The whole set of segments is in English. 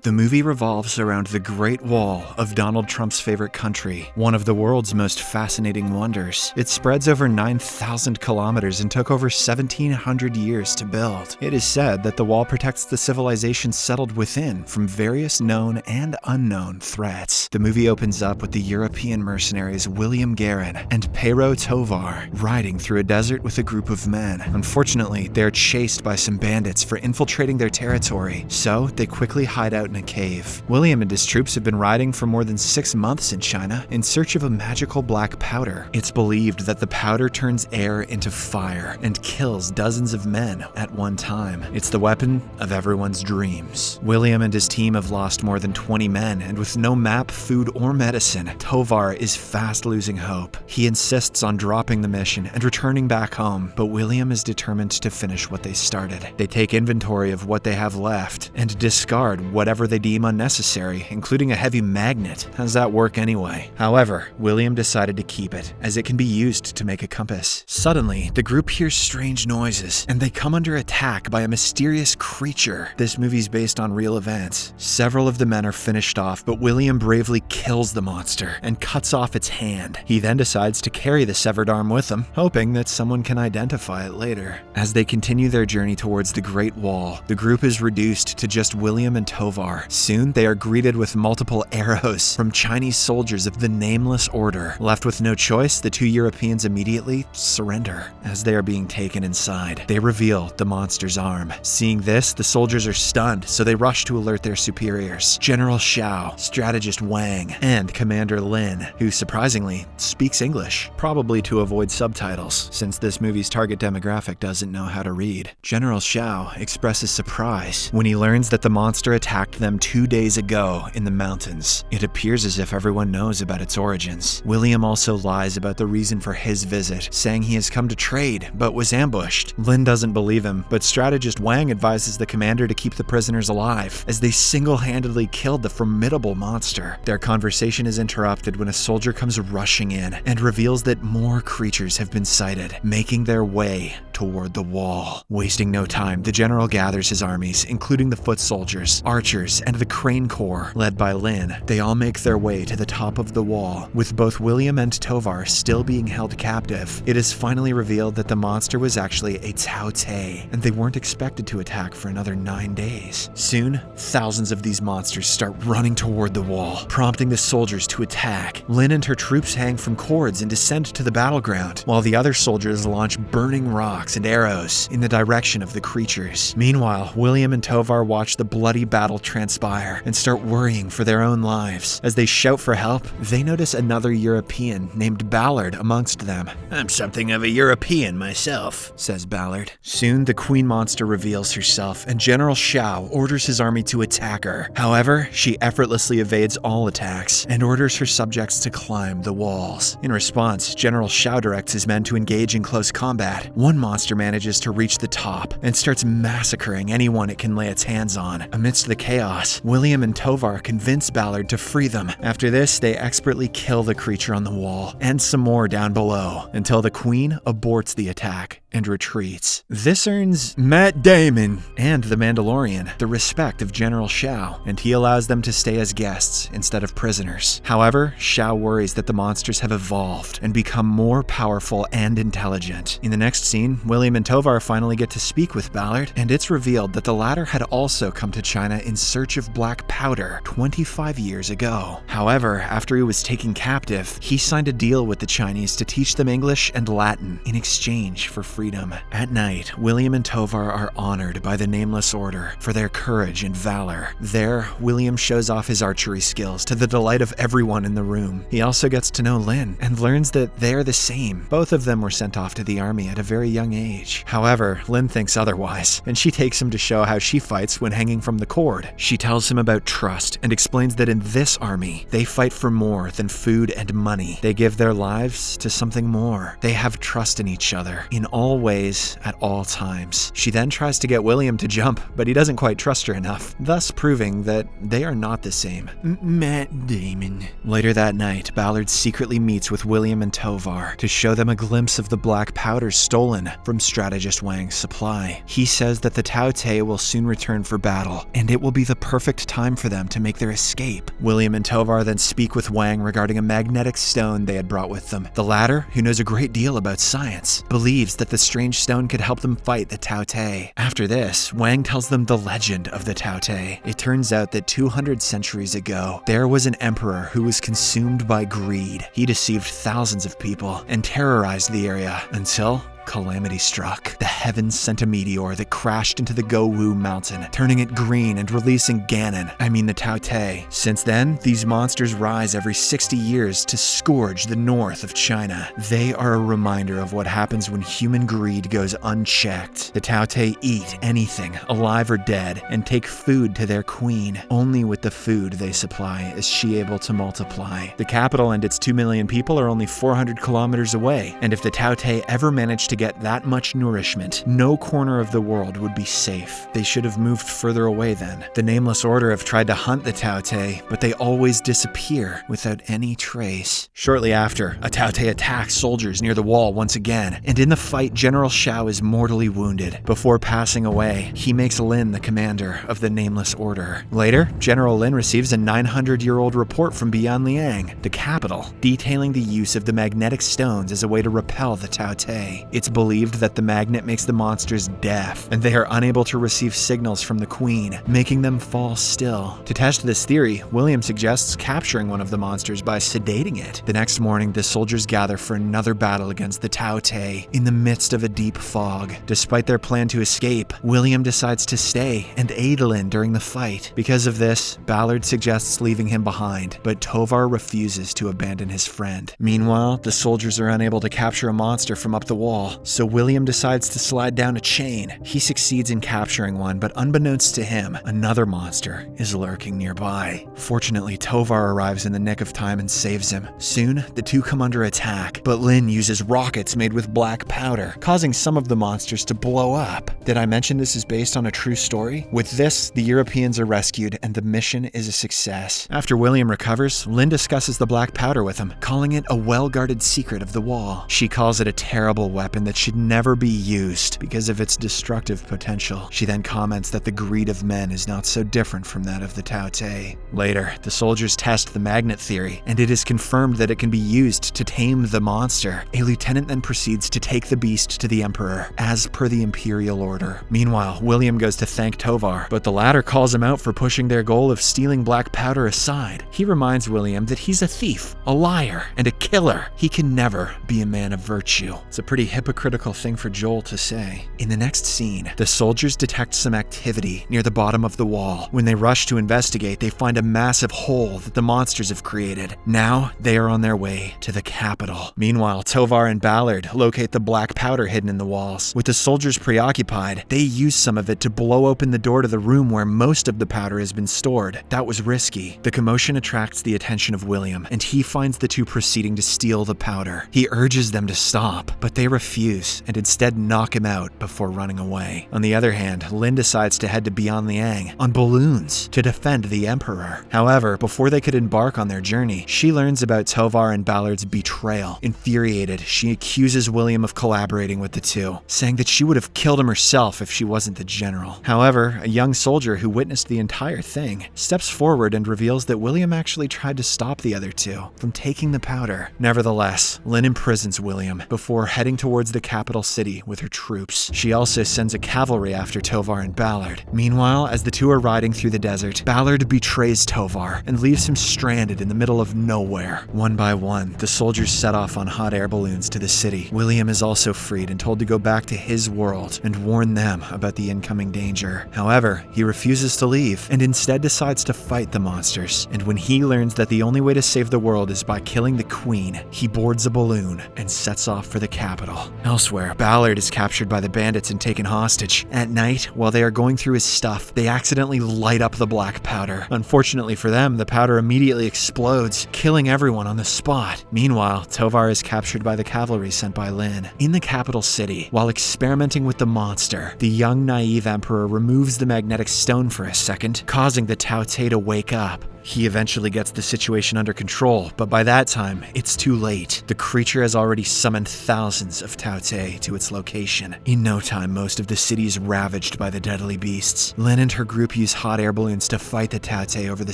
The movie revolves around the Great Wall of Donald Trump's favorite country, one of the world's most fascinating wonders. It spreads over 9,000 kilometers and took over 1,700 years to build. It is said that the wall protects the civilization settled within from various known and unknown threats. The movie opens up with the European mercenaries William Guerin and Pero Tovar riding through a desert with a group of men. Unfortunately, they are chased by some bandits for infiltrating their territory, so they quickly hide out in a cave. William and his troops have been riding for more than 6 months in China in search of a magical black powder. It's believed that the powder turns air into fire and kills dozens of men at one time. It's the weapon of everyone's dreams. William and his team have lost more than 20 men, and with no map, food, or medicine, Tovar is fast losing hope. He insists on dropping the mission and returning back home, but William is determined to finish what they started. They take inventory of what they have left and discard whatever they deem unnecessary, including a heavy magnet. How's that work anyway? However, William decided to keep it, as it can be used to make a compass. Suddenly, the group hears strange noises, and they come under attack by a mysterious creature. This movie's based on real events. Several of the men are finished off, but William bravely kills the monster and cuts off its hand. He then decides to carry the severed arm with him, hoping that someone can identify it later. As they continue their journey towards the Great Wall, the group is reduced to just William and Tovar. Soon, they are greeted with multiple arrows from Chinese soldiers of the Nameless Order. Left with no choice, the two Europeans immediately surrender. As they are being taken inside, they reveal the monster's arm. Seeing this, the soldiers are stunned, so they rush to alert their superiors. General Xiao, strategist Wang, and Commander Lin, who surprisingly speaks English, probably to avoid subtitles, since this movie's target demographic doesn't know how to read. General Xiao expresses surprise when he learns that the monster attacked them 2 days ago in the mountains. It appears as if everyone knows about its origins. William also lies about the reason for his visit, saying he has come to trade, but was ambushed. Lin doesn't believe him, but strategist Wang advises the commander to keep the prisoners alive, as they single-handedly killed the formidable monster. Their conversation is interrupted when a soldier comes rushing in and reveals that more creatures have been sighted, making their way toward the wall. Wasting no time, the general gathers his armies, including the foot soldiers, archers, and the Crane Corps, led by Lin. They all make their way to the top of the wall, with both William and Tovar still being held captive. It is finally revealed that the monster was actually a Tao Te, and they weren't expected to attack for another 9 days. Soon, thousands of these monsters start running toward the wall, prompting the soldiers to attack. Lin and her troops hang from cords and descend to the battleground, while the other soldiers launch burning rocks and arrows in the direction of the creatures. Meanwhile, William and Tovar watch the bloody battle transpire and start worrying for their own lives. As they shout for help, they notice another European named Ballard amongst them. "I'm something of a European myself," says Ballard. Soon, the queen monster reveals herself, and General Xiao orders his army to attack her. However, she effortlessly evades all attacks and orders her subjects to climb the walls. In response, General Xiao directs his men to engage in close combat. One monster manages to reach the top and starts massacring anyone it can lay its hands on. Amidst the chaos, William and Tovar convince Ballard to free them. After this, they expertly kill the creature on the wall and some more down below, until the queen aborts the attack and retreats. This earns Matt Damon and the Mandalorian the respect of General Xiao, and he allows them to stay as guests instead of prisoners. However, Xiao worries that the monsters have evolved and become more powerful and intelligent. In the next scene, William and Tovar finally get to speak with Ballard, and it's revealed that the latter had also come to China in search of black powder 25 years ago. However, after he was taken captive, he signed a deal with the Chinese to teach them English and Latin in exchange for freedom. At night, William and Tovar are honored by the Nameless Order for their courage and valor. There, William shows off his archery skills to the delight of everyone in the room. He also gets to know Lin and learns that they are the same. Both of them were sent off to the army at a very young age. However, Lin thinks otherwise, and she takes him to show how she fights when hanging from the cord. She tells him about trust and explains that in this army, they fight for more than food and money. They give their lives to something more. They have trust in each other in all ways at all times. She then tries to get William to jump, but he doesn't quite trust her enough, thus proving that they are not the same. Matt Damon. Later that night, Ballard secretly meets with William and Tovar to show them a glimpse of the black powder stolen from strategist Wang's supply. He says that the Tao Te will soon return for battle, and it will be the perfect time for them to make their escape. William and Tovar then speak with Wang regarding a magnetic stone they had brought with them. The latter, who knows a great deal about science, believes that the strange stone could help them fight the Tao Te. After this, Wang tells them the legend of the Tao Te. It turns out that 200 centuries ago, there was an emperor who was consumed by greed. He deceived thousands of people and terrorized the area until calamity struck. The heavens sent a meteor that crashed into the Gowu mountain, turning it green and releasing the Tao Te. Since then, these monsters rise every 60 years to scourge the north of China. They are a reminder of what happens when human greed goes unchecked. The Tao Te eat anything, alive or dead, and take food to their queen. Only with the food they supply is she able to multiply. The capital and its 2 million people are only 400 kilometers away, and if the Tao Te ever managed to get that much nourishment, no corner of the world would be safe. They should have moved further away then. The Nameless Order have tried to hunt the Tao Te, but they always disappear without any trace. Shortly after, a Tao Te attacks soldiers near the wall once again, and in the fight, General Shao is mortally wounded. Before passing away, he makes Lin the commander of the Nameless Order. Later, General Lin receives a 900-year-old report from Bian Liang, the capital, detailing the use of the magnetic stones as a way to repel the Tao Te. It's believed that the magnet makes the monsters deaf, and they are unable to receive signals from the queen, making them fall still. To test this theory, William suggests capturing one of the monsters by sedating it. The next morning, the soldiers gather for another battle against the Tao Te in the midst of a deep fog. Despite their plan to escape, William decides to stay and aid Lin during the fight. Because of this, Ballard suggests leaving him behind, but Tovar refuses to abandon his friend. Meanwhile, the soldiers are unable to capture a monster from up the wall, so William decides to slide down a chain. He succeeds in capturing one, but unbeknownst to him, another monster is lurking nearby. Fortunately, Tovar arrives in the nick of time and saves him. Soon, the two come under attack, but Lin uses rockets made with black powder, causing some of the monsters to blow up. Did I mention this is based on a true story? With this, the Europeans are rescued, and the mission is a success. After William recovers, Lin discusses the black powder with him, calling it a well-guarded secret of the wall. She calls it a terrible weapon that should never be used because of its destructive potential. She then comments that the greed of men is not so different from that of the Tao Te. Later, the soldiers test the magnet theory, and it is confirmed that it can be used to tame the monster. A lieutenant then proceeds to take the beast to the emperor, as per the imperial order. Meanwhile, William goes to thank Tovar, but the latter calls him out for pushing their goal of stealing black powder aside. He reminds William that he's a thief, a liar, and a killer. He can never be a man of virtue. It's a pretty hypocritical thing for Joel to say. In the next scene, the soldiers detect some activity near the bottom of the wall. When they rush to investigate, they find a massive hole that the monsters have created. Now, they are on their way to the capital. Meanwhile, Tovar and Ballard locate the black powder hidden in the walls. With the soldiers preoccupied, they use some of it to blow open the door to the room where most of the powder has been stored. That was risky. The commotion attracts the attention of William, and he finds the two proceeding to steal the powder. He urges them to stop, but they refuse and instead knock him out before running away. On the other hand, Lin decides to head to Bian Liang on balloons to defend the emperor. However, before they could embark on their journey, she learns about Tovar and Ballard's betrayal. Infuriated, she accuses William of collaborating with the two, saying that she would have killed him herself if she wasn't the general. However, a young soldier who witnessed the entire thing steps forward and reveals that William actually tried to stop the other two from taking the powder. Nevertheless, Lin imprisons William before heading towards the capital city with her troops. She also sends a cavalry after Tovar and Ballard. Meanwhile, as the two are riding through the desert, Ballard betrays Tovar and leaves him stranded in the middle of nowhere. One by one, the soldiers set off on hot air balloons to the city. William is also freed and told to go back to his world and warn them about the incoming danger. However, he refuses to leave and instead decides to fight the monsters. And when he learns that the only way to save the world is by killing the queen, he boards a balloon and sets off for the capital. Elsewhere, Ballard is captured by the bandits and taken hostage. At night, while they are going through his stuff, they accidentally light up the black powder. Unfortunately for them, the powder immediately explodes, killing everyone on the spot. Meanwhile, Tovar is captured by the cavalry sent by Lin. In the capital city, while experimenting with the monster, the young naive emperor removes the magnetic stone for a second, causing the Tao Te to wake up. He eventually gets the situation under control, but by that time, it's too late. The creature has already summoned thousands of Tao Te to its location. In no time, most of the city is ravaged by the deadly beasts. Lin and her group use hot air balloons to fight the Tao Te over the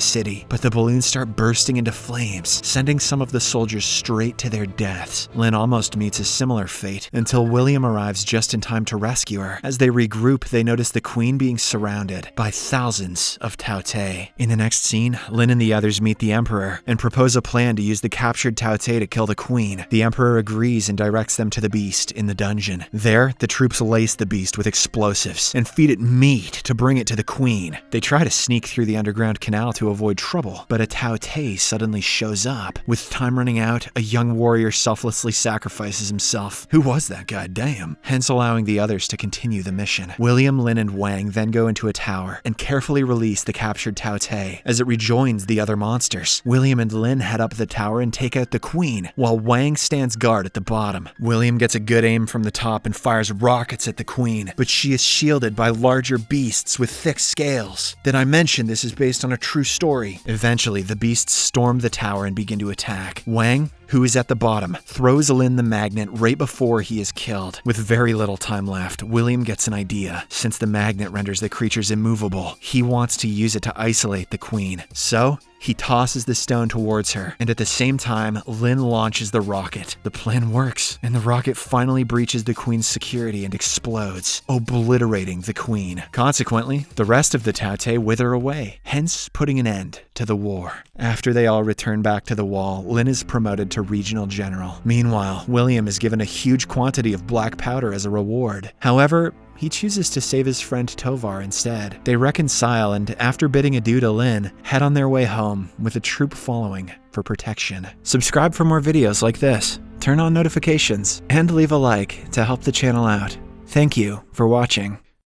city, but the balloons start bursting into flames, sending some of the soldiers straight to their deaths. Lin almost meets a similar fate until William arrives just in time to rescue her. As they regroup, they notice the queen being surrounded by thousands of Tao Te. In the next scene, Lin and the others meet the Emperor and propose a plan to use the captured Tao Te to kill the queen. The Emperor agrees and directs them to the beast in the dungeon. There, the troops lace the beast with explosives and feed it meat to bring it to the queen. They try to sneak through the underground canal to avoid trouble, but a Tao Te suddenly shows up. With time running out, a young warrior selflessly sacrifices himself. Who was that guy? Damn. Hence allowing the others to continue the mission. William, Lin, and Wang then go into a tower and carefully release the captured Tao Te as it rejoins the other monsters. William and Lin head up the tower and take out the queen, while Wang stands guard at the bottom. William gets a good aim from the top and fires rockets at the queen, but she is shielded by larger beasts with thick scales. Did I mention this is based on a true story? Eventually, the beasts storm the tower and begin to attack. Wang, who is at the bottom, throws Lin the magnet right before he is killed. With very little time left, William gets an idea. Since the magnet renders the creatures immovable, he wants to use it to isolate the queen. So, he tosses the stone towards her, and at the same time, Lin launches the rocket. The plan works, and the rocket finally breaches the queen's security and explodes, obliterating the queen. Consequently, the rest of the Tao Te wither away, hence putting an end to the war. After they all return back to the wall, Lin is promoted to regional general. Meanwhile, William is given a huge quantity of black powder as a reward. However, he chooses to save his friend Tovar instead. They reconcile and, after bidding adieu to Lin, head on their way home with a troop following for protection. Subscribe for more videos like this, turn on notifications, and leave a like to help the channel out. Thank you for watching.